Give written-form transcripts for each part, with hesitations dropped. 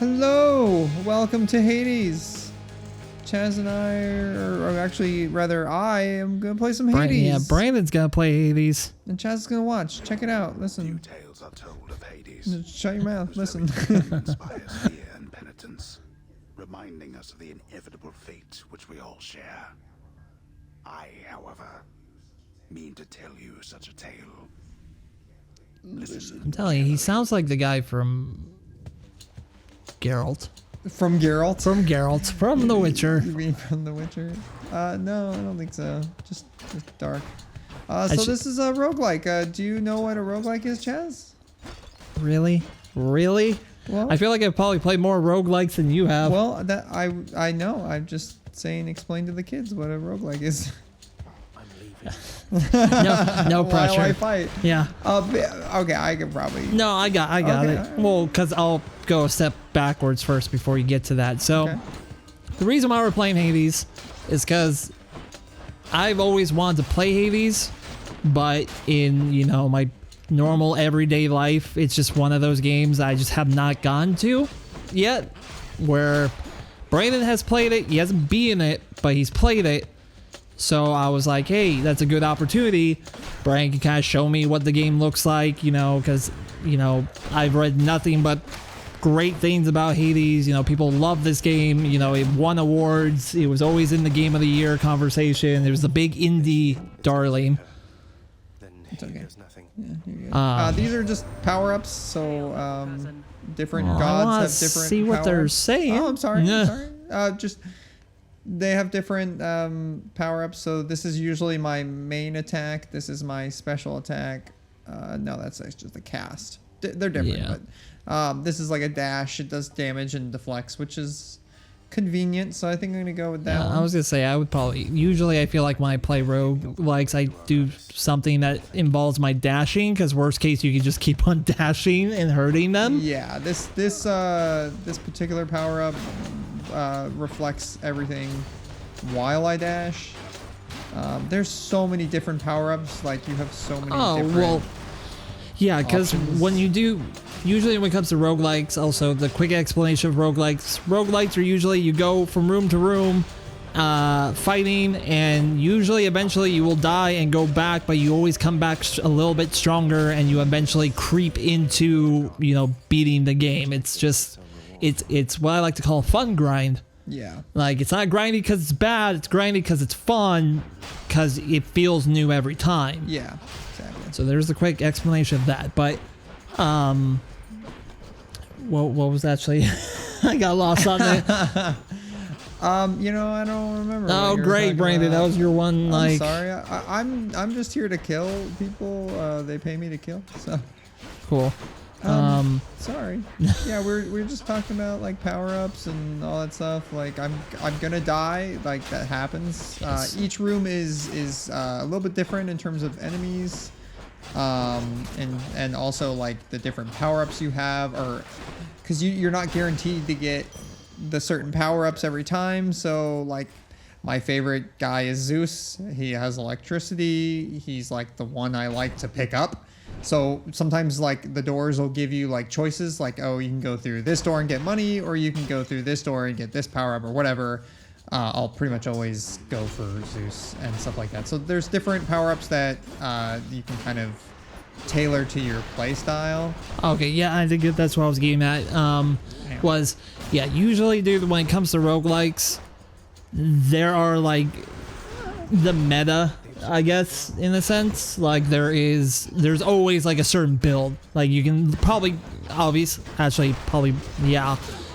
Hello, welcome to Hades. Chaz and I or actually, rather, I am gonna play some Hades. Yeah, Brandon's gonna play Hades. And Chaz is gonna watch. Check it out. Listen. Few tales are told of Hades. Shut your mouth. Listen. Inspires fear and penitence, reminding us of the inevitable fate which we all share. I, however, mean to tell you such a tale. Listen. I'm telling you, he sounds like the guy from Geralt. From Geralt? From The Witcher. You mean from The Witcher? No, I don't think so. Just dark. So this is a roguelike. Do you know what a roguelike is, Chaz? Really? Well, I feel like I've probably played more roguelikes than you have. Well, that I know. I'm just saying, explain to the kids what a roguelike is. I'm leaving. no pressure. Why fight? Yeah. Okay, I could probably. No, I got Okay, it. alright. Well, because I'll go a step backwards first before you get to that. So, Okay. the reason why we're playing Hades is because I've always wanted to play Hades, but in, my normal everyday life, it's just one of those games I just have not gone to yet, where Brandon has played it. He hasn't beaten it, but he's played it. So I was like, hey, that's a good opportunity. Brian can kind of show me what the game looks like, because, I've read nothing but great things about Hades. People love this game. It won awards. It was always in the Game of the Year conversation. It was the big indie darling. Then It's okay. there's nothing. Yeah, here you go. These are just power-ups, so different gods have different see what they're power-ups. saying. Oh, I'm sorry. Yeah. Just they have different power-ups. So this is usually my main attack. This is my special attack. No, that's just a cast. They're different, Yeah. but this is like a dash. It does damage and deflects, which is convenient. So I think I'm gonna go with that Yeah, one. I was gonna say usually I feel like when I play roguelikes, I do something that involves my dashing, because worst case you can just keep on dashing and hurting them. Yeah, this particular power up reflects everything while I dash. There's so many different power ups. Like you have so many. different Yeah, because options. when you do, usually when it comes to roguelikes, also the quick explanation of roguelikes are usually you go from room to room, fighting, and usually eventually you will die and go back, but you always come back a little bit stronger, and you eventually creep into, beating the game. It's just, it's what I like to call a fun grind. Yeah. Like, it's not grindy because it's bad, it's grindy because it's fun, because it feels new every time. Yeah. Exactly. So there's the quick explanation of that. But, what was actually, I got lost on it. I don't remember. Oh, what you were great, talking Brandon. about. That was your one, I'm sorry. I'm just here to kill people. They pay me to kill. So. Cool. Sorry. Yeah, we're just talking about like power ups and all that stuff. Like I'm gonna die. Like that happens. Yes. Each room is a little bit different in terms of enemies, and also like the different power ups you have, or because you're not guaranteed to get the certain power ups every time. So like my favorite guy is Zeus. He has electricity. He's like the one I like to pick up. So sometimes like the doors will give you like choices, like, oh, you can go through this door and get money, or you can go through this door and get this power up or whatever. I'll pretty much always go for Zeus and stuff like that. So there's different power ups that you can kind of tailor to your play style. Okay, yeah, I think that's what I was getting at. Usually, dude, when it comes to roguelikes, there are like the meta, I guess, in a sense. Like there's always like a certain build. Like you can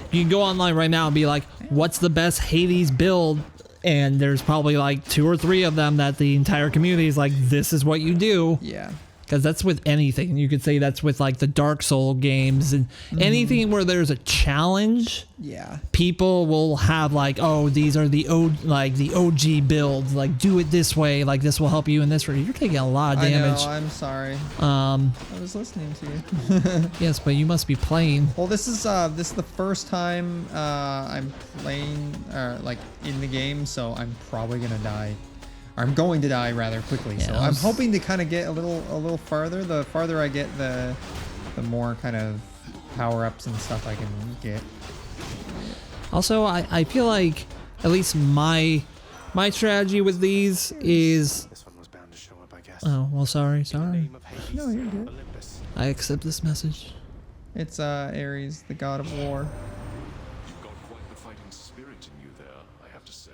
you can go online right now and be like, what's the best Hades build? And there's probably like 2 or 3 of them that the entire community is like, this is what you do. Yeah. Because that's with anything. You could say that's with like the Dark Soul games and anything where there's a challenge. Yeah. People will have like, oh, these are the OG builds. Like, do it this way. Like, this will help you in this way. You're taking a lot of damage. I know. I'm sorry. I was listening to you. Yes, but you must be playing. Well, this is the first time I'm playing like in the game, so I'm probably gonna die. I'm going to die rather quickly, so I'm hoping to kind of get a little farther. The farther I get, the more kind of power-ups and stuff I can get. Also, I feel like at least my strategy with these is. This one was bound to show up, I guess. Oh well, sorry. Name of Hades, No, you're good. Olympus. I accept this message. It's Ares, the god of war. You've got quite the fighting spirit in you there, I have to say.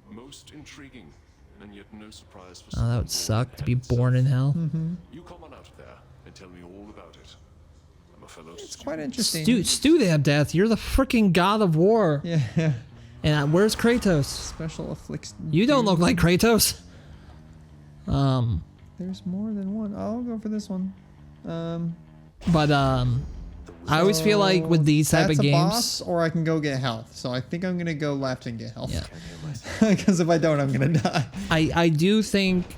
Most intriguing, and yet no surprise for Oh, that would suck to be born in hell. You come on out of there and tell me all about it. I'm a fellow It's quite student. interesting. Stu they have death. You're the freaking god of war. Yeah. And where's Kratos? Special affliction. You don't look like Kratos. There's more than one. I'll go for this one. But I always feel like with these type that's of a games, boss, or I can go get health. So I think I'm gonna go left and get health. Yeah. Because if I don't, I'm gonna die. I do think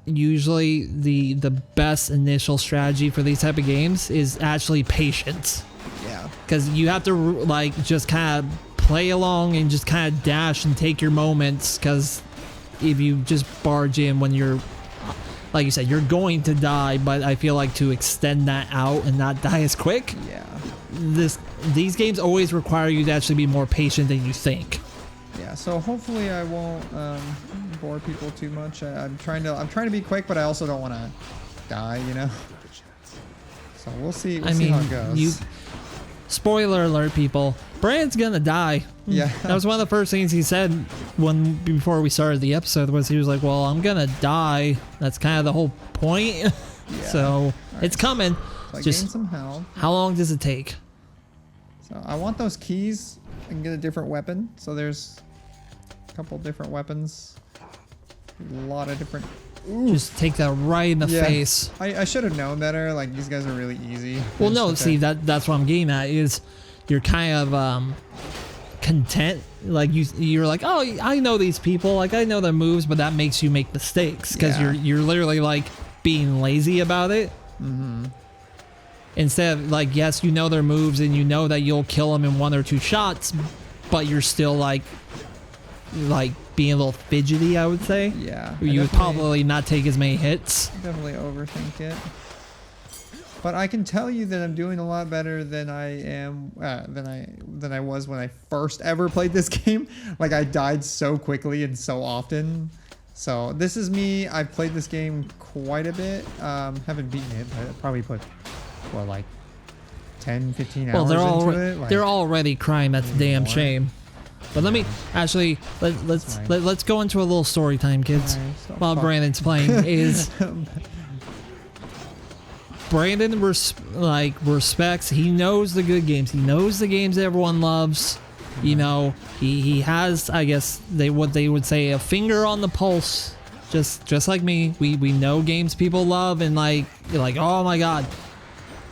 usually the best initial strategy for these type of games is actually patience, Yeah. because you have to like just kind of play along and just kind of dash and take your moments, because if you just barge in when you're, like you said, you're going to die. But I feel like to extend that out and not die as quick, Yeah. these games always require you to actually be more patient than you think. Yeah. So hopefully I won't bore people too much. I'm trying to be quick, but I also don't want to die. You know. So we'll see. We'll see how it goes. Spoiler alert, people. Brand's gonna die. Yeah. That was one of the first things he said before we started the episode. Was he was like, "Well, I'm gonna die." That's kind of the whole point. Yeah. So it's coming. So I Just gain some health. how long does it take? So I want those keys and get a different weapon. So there's a couple different weapons. A lot of different. Just take that right in the face. I should have known better. Like these guys are really easy. Well, I no, just- see that's what I'm getting at is you're kind of content. Like you're like, oh, I know these people. Like I know their moves, but that makes you make mistakes because Yeah. you're literally like being lazy about it. Mm-hmm. Instead of like, yes, you know their moves and you know that you'll kill them in 1 or 2 shots, but you're still like being a little fidgety, I would say. Yeah. You would probably not take as many hits. definitely overthink it. But I can tell you that I'm doing a lot better than I am than I was when I first ever played this game. Like I died so quickly and so often. So this is me. I've played this game quite a bit. Haven't beaten it, but I probably put like 10, 15 Well, hours into it. Like, they're already crying. That's a damn more. shame. But let me actually let's go into a little story time, kids. Alright, so While fuck. Brandon's playing, is Brandon respects. He knows the good games. He knows the games that everyone loves. You know, he has, I guess they would say, a finger on the pulse. Just like me, we know games people love, and like you're like, oh my god.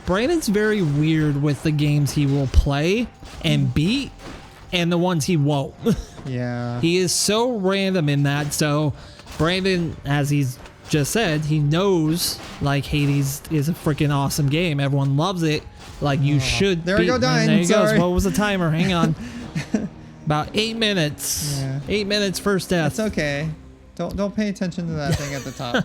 Brandon's very weird with the games he will play and beat, and the ones he won't. Yeah. He is so random in that. So Brandon, as he's just said, he knows like Hades is a freaking awesome game. Everyone loves it. Like you should. There we go, dying. There you Sorry. go. What was the timer? Hang on. About 8 minutes. Yeah. 8 minutes first death. It's okay. Don't pay attention to that thing at the top.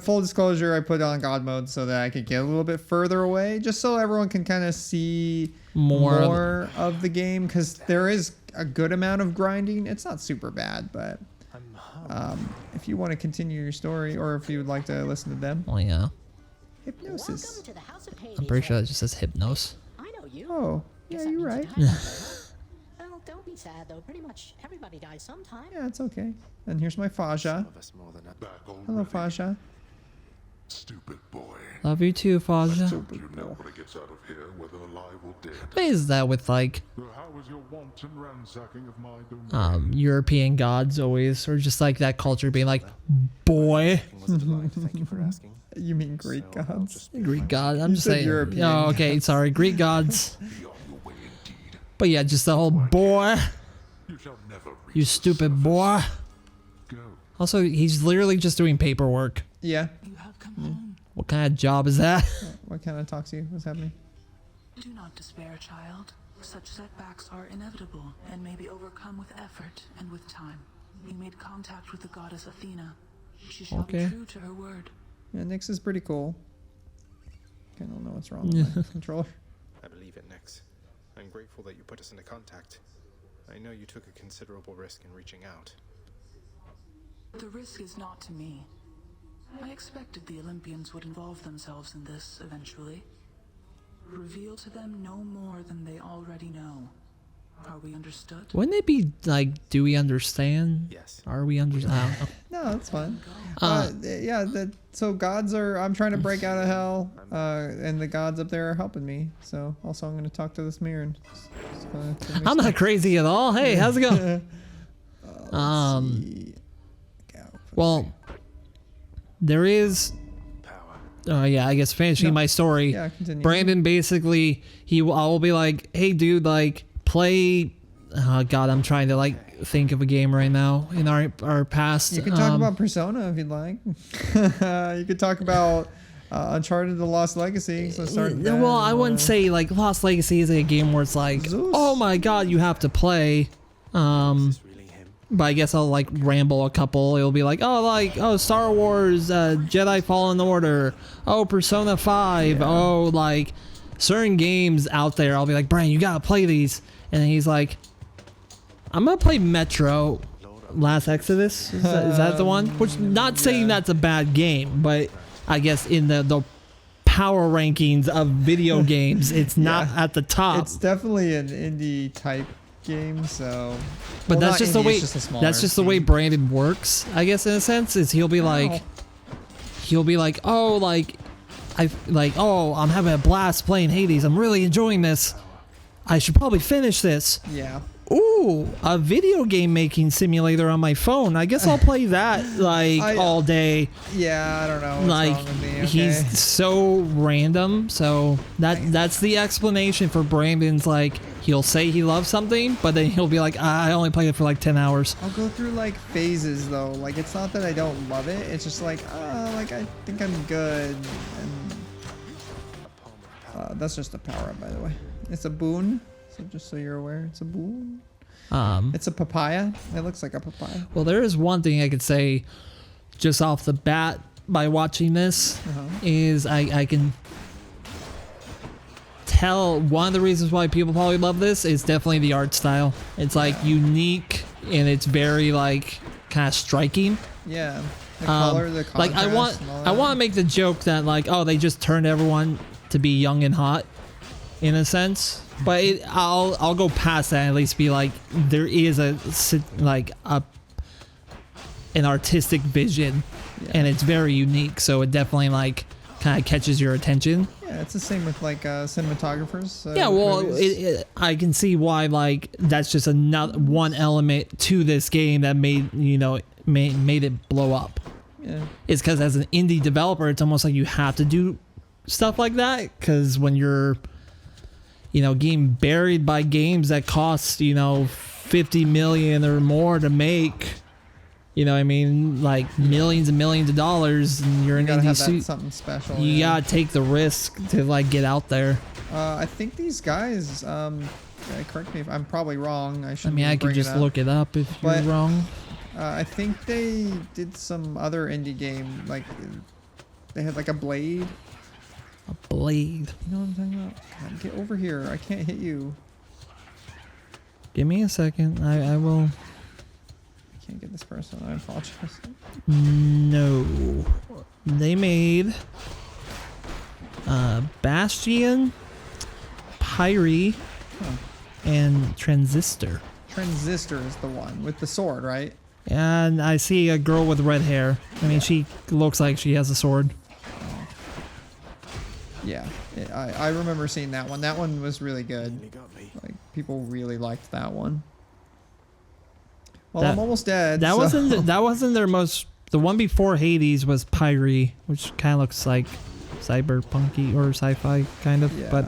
Full disclosure, I put on God mode so that I could get a little bit further away, just so everyone can kind of see more of the game, because there is a good amount of grinding. It's not super bad, but if you want to continue your story, or if you would like to listen to them, Oh yeah. hypnosis. Welcome to the House of Hades. I'm pretty sure that just says hypnos. I know you. Oh, Guess yeah, that you're means right. you're tired. Well, don't be sad though. Pretty much everybody dies sometime. Yeah, it's okay. And here's my Faja. Some of us more than others. Back already, Hello, Faja. stupid boy. Love you too, Faja. You know when it gets out of here, whether alive or dead. What is that with like How was your wanton ransacking of my domain? European gods always, or just like that culture being like, boy, Was a delight. Thank you for asking. You mean Greek So, I'll gods? just- Greek god. I'm just said saying. European Oh, okay, sorry, Greek gods. Be on your way indeed. But yeah, just the whole boy, You shall never reach you the stupid boy. Go. Also, he's literally just doing paperwork. Yeah. You have come home. What kind of job is that? What kind of talks to you? What's happening? Do not despair, child. Such setbacks are inevitable and may be overcome with effort and with time. We made contact with the goddess Athena. She shall Okay. be true to her word. Yeah, Nyx is pretty cool. I don't know what's wrong with my controller. I believe it, Nix. I'm grateful that you put us into contact. I know you took a considerable risk in reaching out. The risk is not to me. I expected the Olympians would involve themselves in this eventually. Reveal to them no more than they already know. Are we understood? Wouldn't it be like, do we understand? Yes. Are we understand? I don't know. No, that's fine. Yeah, so gods are. I'm trying to break out of hell, and the gods up there are helping me. So also, I'm going to talk to this mirror. And I'm not crazy at all. Hey, how's it going? see. Well, there is. Power. Yeah, I guess finishing my story. Yeah, continue. Brandon basically, I will be like, hey, dude, like play. Oh God, I'm trying to like think of a game right now in our past. You can talk about Persona if you'd like. You could talk about Uncharted: The Lost Legacy. So start. with that. Well, I wouldn't say like Lost Legacy is a game where it's like, Zeus. oh my God, you have to play. Is this really him? But I guess I'll like ramble a couple. It'll be like, oh, Star Wars, Jedi Fallen Order, oh, Persona 5, oh, like certain games out there. I'll be like, Brian, you gotta play these. And then he's like, I'm gonna play Metro Last Exodus. Is that the one? Which, not saying that's a bad game, but I guess in the power rankings of video games, it's not at the top. It's definitely an indie type game, so. But well, that's not just the indie, way. it's just a smaller That's just the way team. Brandon works, I guess, in a sense. Is he'll be like, oh, like, I'm having a blast playing Hades. I'm really enjoying this. I should probably finish this. Yeah. Ooh, a video game making simulator on my phone. I guess I'll play that all day. Yeah, I don't know. What's Like wrong with me, okay? he's so random. So that's the explanation for Brandon's. Like he'll say he loves something, but then he'll be like, I only played it for like 10 hours. I'll go through like phases though. Like it's not that I don't love it. It's just like, like I think I'm good. And that's just a power up, by the way. It's a boon. So just so you're aware, it's a boon. It's a papaya. It looks like a papaya. Well, there is one thing I could say just off the bat by watching this is I can tell one of the reasons why people probably love this is definitely the art style. It's like unique and it's very like kind of striking. Yeah. The color, the contrast. Like I want to make the joke that like, oh, they just turned everyone to be young and hot in a sense. But I'll go past that and at least be like, there is an artistic vision, and it's very unique. So it definitely like kind of catches your attention. Yeah, it's the same with like cinematographers. Yeah, well, movies. I can see why like that's just another one element to this game that made it blow up. Yeah. It's because as an indie developer, it's almost like you have to do stuff like that because when you're getting buried by games that cost, $50 million or more to make, I mean, like millions and millions of dollars, and you're You an gotta indie have suit. something special. You yeah. gotta take the risk to like get out there. I think these guys. Correct me if I'm probably wrong. I should. I could just look it up if But- you're wrong. I think they did some other indie game. Like they had like a Blade. A blade. You know what I'm talking about? God, get over here. I can't hit you. Give me a second. I will. I can't get this person. I apologize. No. They made Bastion, Pyre, and Transistor. Transistor is the one with the sword, right? And I see a girl with red hair. I mean, she looks like she has a sword. Yeah, I remember seeing that one. That one was really good. You got me. Like people really liked that one. Well, I'm almost dead. That so- wasn't their most. The one before Hades was Pyre, which kind of looks like cyberpunky or sci-fi kind of. Yeah. But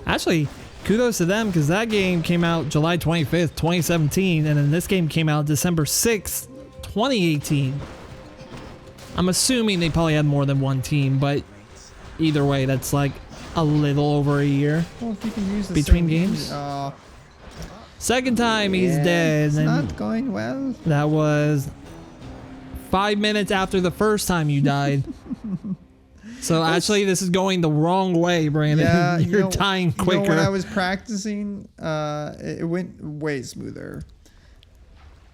actually, kudos to them because that game came out July 25th, 2017, and then this game came out December 6th, 2018. I'm assuming they probably had more than one team, but either way, that's like a little over a year. Well, if you can use the Between same games? Second yeah, time he's dead. It's and not going well. that was 5 minutes after the first time you died. So actually, this is going the wrong way, Brandon. Yeah, You're dying quicker. When I was practicing, it went way smoother.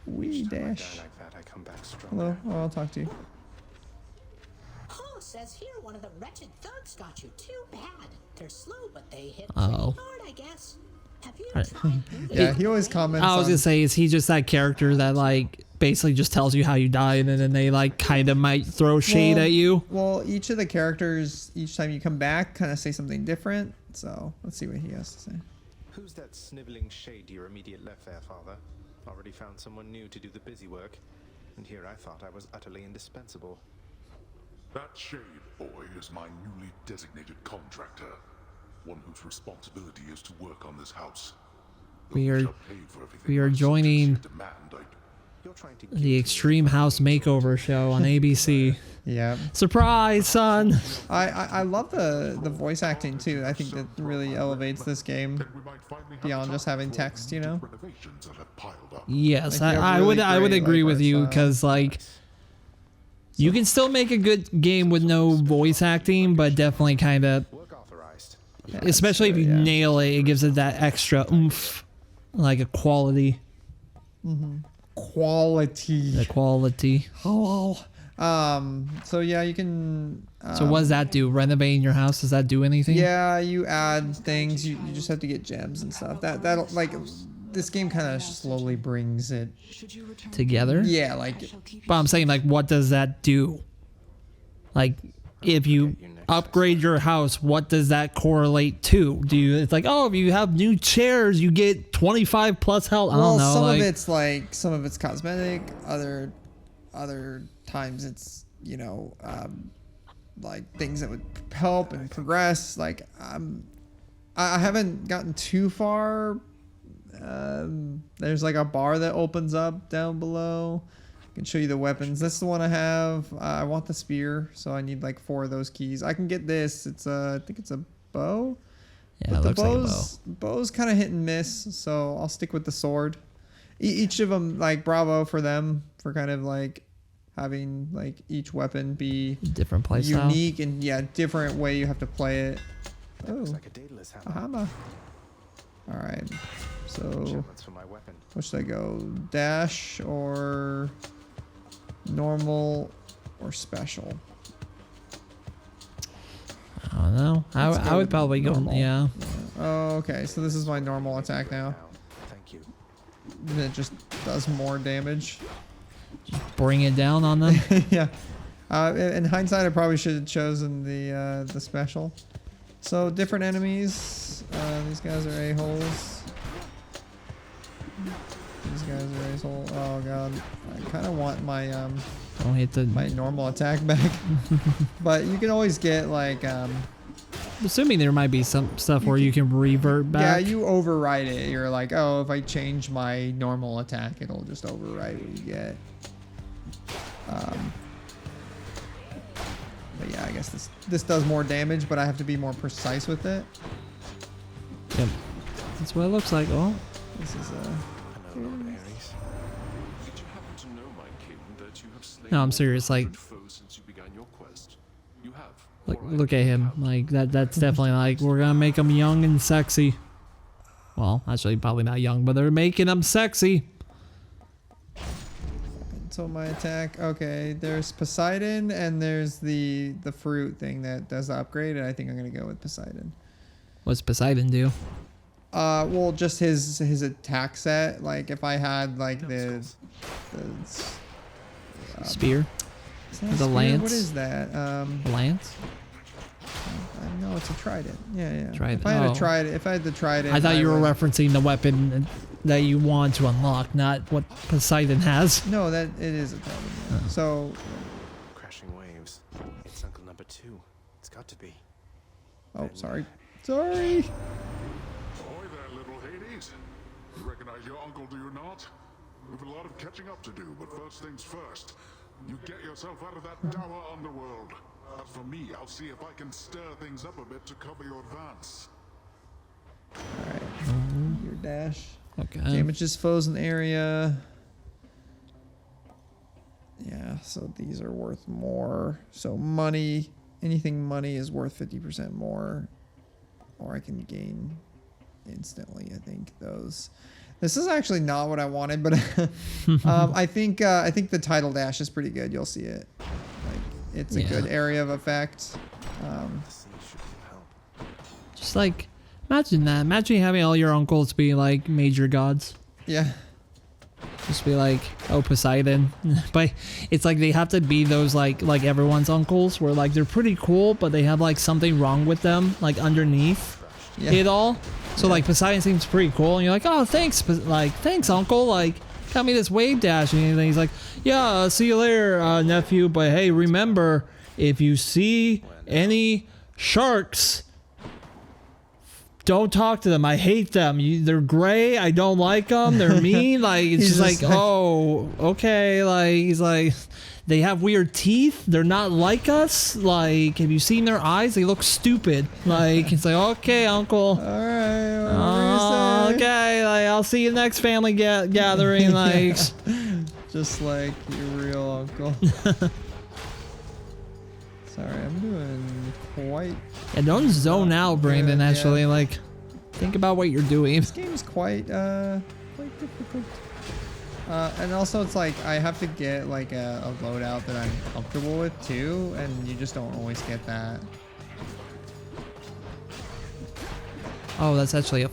We Each time I die dash. like that, I come back stronger. Hello. Oh, I'll talk to you. Oh, says here one of the wretched thugs got you. Too bad. They're slow, but they hit Oh. pretty hard, I guess. Have you Right. tried moving Yeah, on he the always range? comments. I was on, gonna say, is he just that character that like basically just tells you how you died, and then they like kind of might throw shade at you? Well, each of the characters, each time you come back, kind of say something different. So let's see what he has to say. Who's that sniveling shade to your immediate left there, Father? Already found someone new to do the busy work, and here I thought I was utterly indispensable. That shade boy is my newly designated contractor, one whose responsibility is to work on this house. Though We are- shall pay for everything we are my subjects joining here demand, You're trying to The Extreme House Makeover Show on ABC. Yeah, Surprise, son! I love the voice acting too. I think that really elevates this game then we might finally have beyond time just having for text. You know. renovations that have piled up. Yes, Like, you have I really would great, agree like, with art you style. because like you can still make a good game with no voice acting, but definitely kind of, work authorized. especially if you yeah. nail it, it gives it that extra oomph, like a quality. Quality. The quality. Hello. So yeah, you can. So what does that do? Renovating your house? Does that do anything? Yeah, you add things. You just have to get gems and stuff. That like this game kind of slowly brings it. Should you return Together? Yeah, like I shall keep But I'm saying, like, what does that do? Like, if you upgrade your house, what does that correlate to? Do you? It's like, oh, if you have new chairs, you get 25 plus health. I well, don't know. some like, of it's cosmetic. Other times it's like things that would help and progress. Like I haven't gotten too far. There's like a bar that opens up down below. I can show you the weapons. This is the one I have. I want the spear, so I need like 4 of those keys. I can get this. It's I think it's a bow. yeah, But it the looks like a bow. bow's kind of hit and miss, so I'll stick with the sword. Each of them, like, bravo for them for kind of like having like each weapon be Different play style. unique and different way you have to play it. That looks Oh, like a Daedalus a hammer. hammer. All right, so Shipments for my weapon. what should I go? Dash or normal or special? I don't know. Let's go I would with probably go. normal. Yeah. Oh, okay, so this is my normal attack now. Thank you. It just does more damage. Bring it down on them. Yeah. In hindsight, I probably should have chosen the special. So different enemies. These guys are a-holes. These guys are a-holes. Oh god, I kind of want my Don't hit the. my normal attack back. But you can always get like Assuming there might be some stuff where you can revert back. yeah, you override it. You're like, oh, if I change my normal attack, it'll just override what you get. But yeah, I guess this does more damage, but I have to be more precise with it. Yep. That's what it looks like. Oh, This is Hello, Lord Ares. Did you happen to know, my king, that you have slain No, I'm more serious, than like- 100 foes since you began your quest? You have. look at him. Like that's definitely like we're gonna make him young and sexy. Well, actually, probably not young, but they're making him sexy. so my attack. Okay, there's Poseidon and there's the fruit thing that does the upgrade, and I think I'm gonna go with Poseidon. What's Poseidon do? Well, just his attack set. Like if I had like the Spear? is that a The spear? lance? What is that? Lance? I know it's a trident. Yeah. Trident, If I had oh. a trident, if I had the trident, I thought you were would- referencing the weapon that you want to unlock, not what Poseidon has. No, that it is a trident. Yeah. So Crashing waves. It's Uncle number 2. It's got to be. oh, sorry. Ahoy there, little Hades. You recognize your uncle, do you not? We've a lot of catching up to do, but first things first. You get yourself out of that dour underworld. As for me, I'll see if I can stir things up a bit to cover your advance. Your dash. Okay. Damages foes in the area. Yeah, so these are worth more. So money anything money is worth 50% more, or I can gain instantly. I think those. This is actually not what I wanted, but I think the title dash is pretty good. You'll see it. Like it's a good area of effect. Just like imagine that. Imagine having all your uncles be like major gods. Yeah. Just be like, oh, Poseidon. But it's like they have to be those like everyone's uncles where like they're pretty cool, but they have like something wrong with them like underneath it all. So like Poseidon seems pretty cool, and you're like, oh, thanks, thanks, uncle. Like, got me this wave dash, and he's like, yeah, see you later, nephew. But hey, remember, if you see any sharks, don't talk to them. I hate them. They're gray. I don't like them. They're mean. Like it's just like, oh, okay. Like he's like, they have weird teeth. They're not like us. Like, have you seen their eyes? They look stupid. Like it's like, okay, uncle. All right. Okay. Like I'll see you next family gathering. Like, just like your real uncle. Sorry, I'm doing quite. Yeah, don't zone out, Brandon. Actually, like, think about what you're doing. This game is quite difficult. And also, it's like I have to get like a loadout that I'm comfortable with too, and you just don't always get that. Oh, that's actually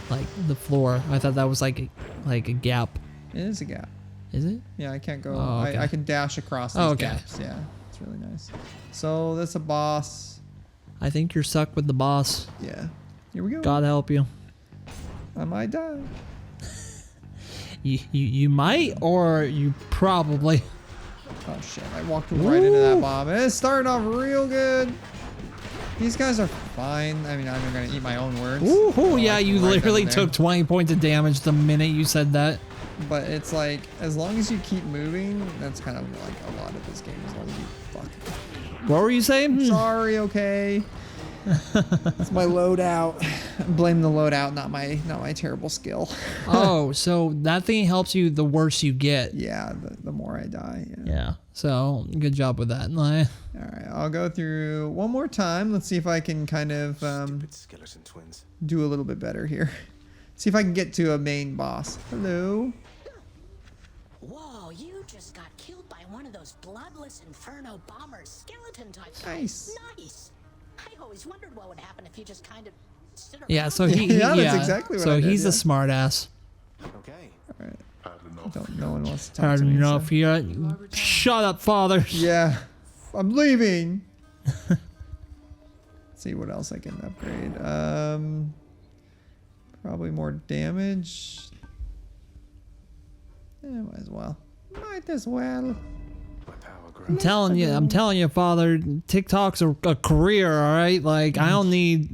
like the floor. I thought that was like a gap. It is a gap. Is it? Yeah, I can't go. Oh, okay. I can dash across these gaps. Yeah, it's really nice. So that's a boss. I think you're stuck with the boss. Yeah. Here we go. God help you. I might die. You might, or you probably. Oh shit! I walked right into that bomb. It's starting off real good. These guys are fine. I mean, I'm not gonna eat my own words. Ooh, yeah, you literally took 20 points of damage the minute you said that. But it's like, as long as you keep moving, that's kind of like a lot of this game. As long as you fuck. What were you saying? Sorry, okay. It's my loadout. Blame the loadout, not my terrible skill. Oh, so that thing helps you the worse you get. Yeah, the more I die. Yeah. So good job with that. All right, I'll go through one more time. Let's see if I can kind of skeleton twins. do a little bit better here. See if I can get to a main boss. Hello. Whoa, you just got killed by one of those bloodless inferno bombers, skeleton type. Nice. Nice. I always wondered what would happen if you just kind of stood around. Yeah, so he Yeah, that's exactly what I did, he's yeah. a smart ass. Okay. All right. Had enough. No one wants to talk Had to me. enough so- yet? Shut up, father. Yeah, I'm leaving. Let's see what else I can upgrade. Probably more damage. Might as well. Might as well. My power grows. I'm telling you, father. TikTok's a career, all right. Like I don't need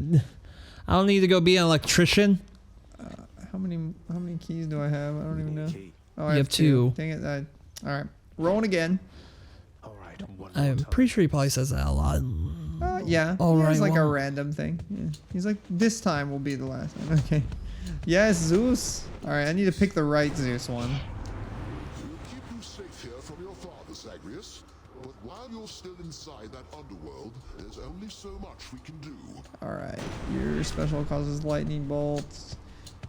to go be an electrician. How many keys do I have? I don't even know. Key. Oh, I You have two. Dang it! All right, rolling again. All right. One more I'm time. pretty sure he probably says that a lot. Yeah. All It's right, like a well. random thing. Yeah. He's like, this time will be the last time. Okay. Yes, Zeus. All right, I need to pick the right Zeus one. We'll keep you safe here from your father, Zagreus. But while you're still inside that underworld, there's only so much we can do. All right, your special causes lightning bolts.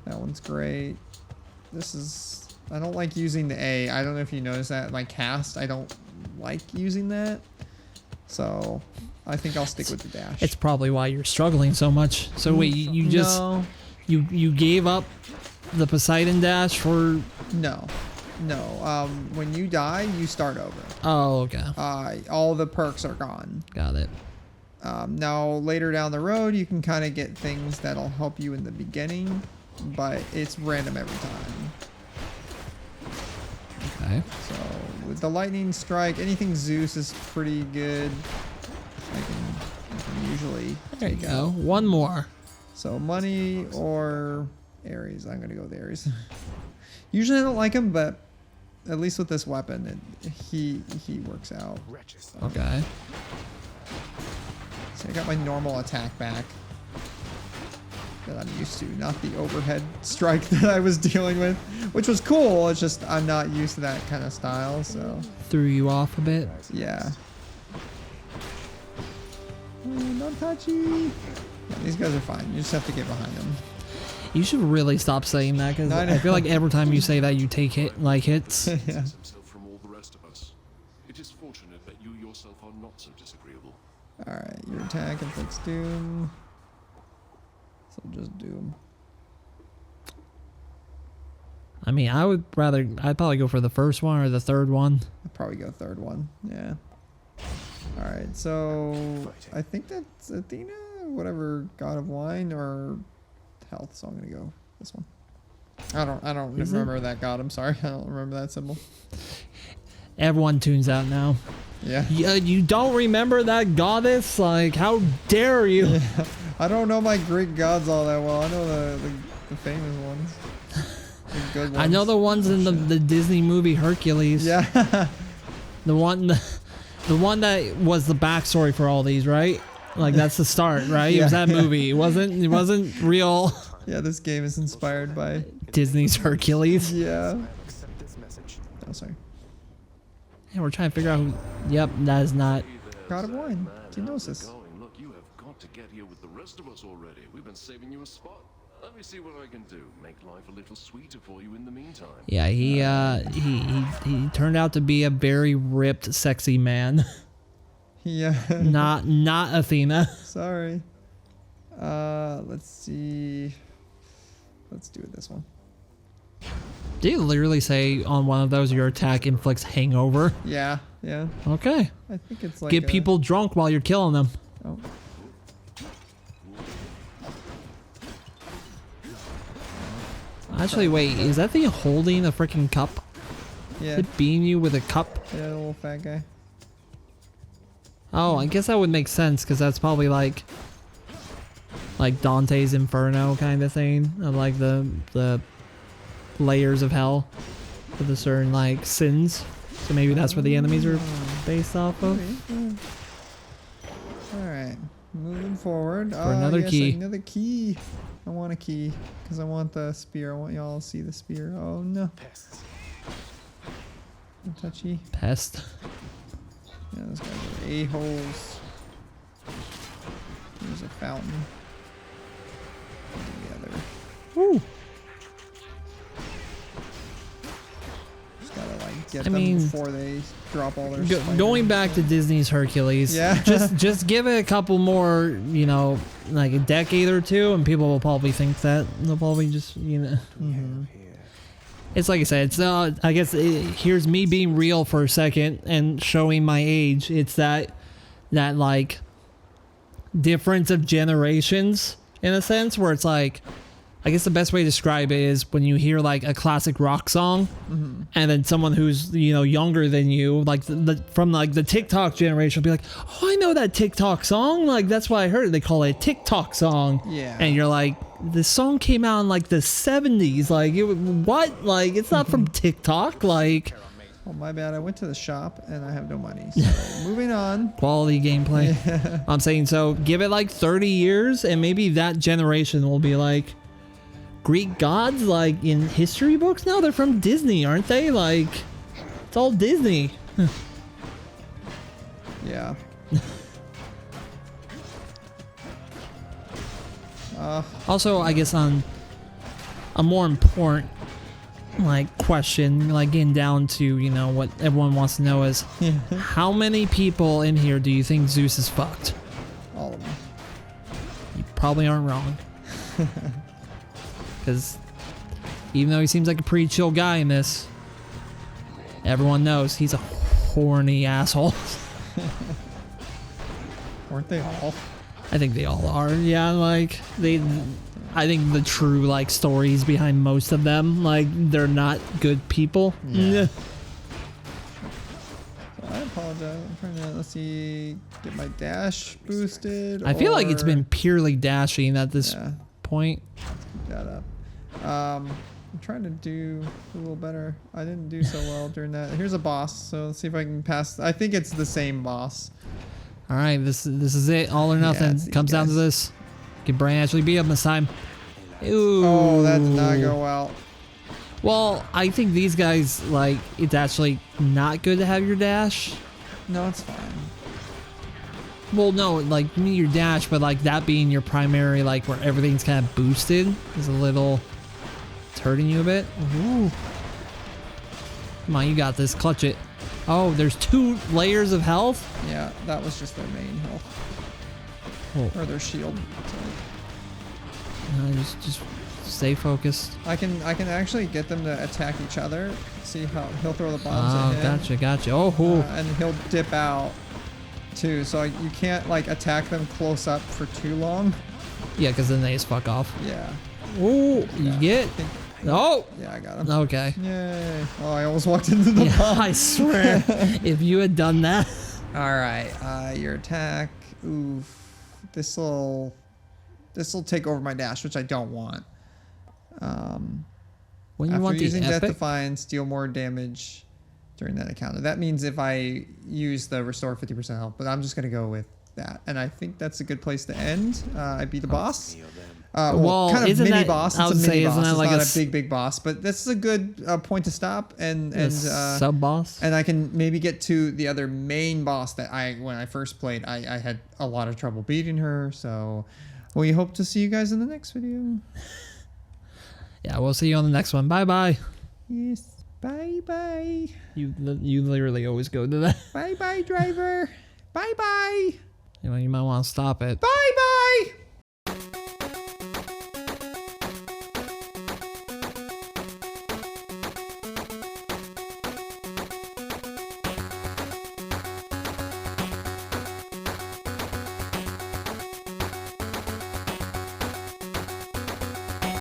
That one's great. This is. I don't like using the A. I don't know if you noticed that. My cast, I don't like using that. So I think I'll stick with the dash. It's probably why you're struggling so much. So wait, you just No. you gave up the Poseidon dash for? No. When you die, you start over. Oh, okay, All the perks are gone. got it. Now later down the road, you can kind of get things that'll help you in the beginning, but it's random every time. Okay. So with the lightning strike, anything Zeus is pretty good. I can usually There you take go. out. One more. So money or Ares. I'm gonna go with Ares. Usually I don't like him, but at least with this weapon, he works out. Wretches. Okay. So I got my normal attack back that I'm used to, not the overhead strike that I was dealing with, which was cool. It's just I'm not used to that kind of style, so Threw you off a bit. yeah. Not touchy. Yeah, these guys are fine. You just have to get behind them. You should really stop saying that because No, I know. I feel like every time you say that, you take hits. Yeah. Himself from all the rest of us. It is fortunate that you yourself are not so disagreeable. Alright, your attack inflicts doom. So just doom. I mean, I'd probably go for the first one or the third one. I'll probably go third one. Yeah. Alright, so I think that's Athena, whatever god of wine or health, so I'm gonna go this one. I don't Is it? remember that god, I'm sorry. I don't remember that symbol. Everyone tunes out now. Yeah. You don't remember that goddess? Like, how dare you? Yeah. I don't know my Greek gods all that well. I know the famous ones. The good ones. I know the ones in the Disney movie Hercules. Yeah. The one that was the backstory for all these, right? Like that's the start, right? It was that movie. It wasn't real. Yeah, this game is inspired by Disney's Hercules. Yeah. Accept this message. Oh, sorry. Yeah, we're trying to figure out who. Yep, that is not. God of wine. Man, how's Genosis. it going? Look, you have got to get here with the rest of us already. We've been saving you a spot. Let me see what I can do. Make life a little sweeter for you in the meantime. Yeah, he turned out to be a very ripped, sexy man. Yeah. not Athena. Sorry. Let's see. Let's do it this one. Did you literally say on one of those your attack inflicts hangover? Yeah. Yeah. Okay. I think it's like Get people drunk while you're killing them. Oh. Actually, wait, is that thing holding a freaking cup? Yeah. Is it beating you with a cup? Yeah, the little fat guy. Oh, I guess that would make sense because that's probably like Dante's Inferno kind of thing, of like the layers of hell for the certain like sins. So maybe that's where the enemies are based off of. Alright. Moving forward. For another yes, key. Another key. I want a key. Because I want the spear. I want y'all to see the spear. Oh no. Pests. Touchy. Pest. Yeah, those guys are a-holes. There's a fountain. Together. Woo. Just gotta like get I them mean, before they drop all their spiders. Going back to Disney's Hercules, Yeah. just give it a couple more, like a decade or two, and people will probably think that they'll probably just, It's like I said. It's I guess here's me being real for a second and showing my age. It's that like difference of generations in a sense, where it's like, I guess the best way to describe it is when you hear like a classic rock song, and then someone who's younger than you, like from like the TikTok generation, will be like, "Oh, I know that TikTok song. Like that's why I heard it. They call it a TikTok song." Yeah. And you're like, the song came out in like the 70s. Like what? Like it's not from TikTok. Like Oh, my bad. I went to the shop and I have no money. So moving on. quality gameplay. I'm saying, so give it like 30 years, and maybe that generation will be like, Greek gods, like in history books? No, they're from Disney, aren't they? Like, it's all Disney. Yeah. Also, I guess on a more important like question, like getting down to what everyone wants to know is, how many people in here do you think Zeus is fucked? All of them. You probably aren't wrong. Because even though he seems like a pretty chill guy in this, everyone knows he's a horny asshole. Weren't they all? I think they all are. Yeah, like I think the true like stories behind most of them, like they're not good people. Yeah. I apologize. I'm trying to, let's see, get my dash boosted. I feel like it's or- been purely dashing at this Yeah. point. Keep that up. I'm trying to do a little better. I didn't do so well during that. Here's a boss, so let's see if I can pass. I think it's the same boss. All right, this is it. All or nothing. it's these Comes down to guys. this. Can Brain actually beat him this time? Ooh. Oh, that did not go well. Well, I think these guys, like, it's actually not good to have your dash. No, it's fine. Well, no, like you need your dash, but like that being your primary, like where everything's kind of boosted, is a little. It's hurting you a bit. Ooh. Come on, you got this. Clutch it. Oh, there's 2 layers of health. Yeah, that was just their main health. Oh. Or their shield. Just stay focused. I can actually get them to attack each other. See how he'll throw the bombs at him. Gotcha. Oh, and he'll dip out too. So you can't like attack them close up for too long. yeah, because then they just fuck off. Yeah. Ooh, you get. Oh. Yeah, I got him. Okay. Yay. Oh, I almost walked into the Yeah, bomb. I swear, if you had done that. All right. Your attack. Oof. This'll take over my dash, which I don't want. When you After want using the Death epic, Defiance, deal more damage during that encounter. That means if I use the restore 50% health, but I'm just gonna go with that, and I think that's a good place to end. I beat the boss. Well, kind of isn't mini that- boss. I It's a would say, mini isn't boss. that It's like not a big boss, but this is a good point to stop and sub boss. and I can maybe get to the other main boss that when I first played, I had a lot of trouble beating her. So we hope to see you guys in the next video. Yeah, we'll see you on the next one. Bye bye. Yes. Bye bye. You literally always go to that. Bye bye, driver. Bye bye. You might want to stop it. Bye bye.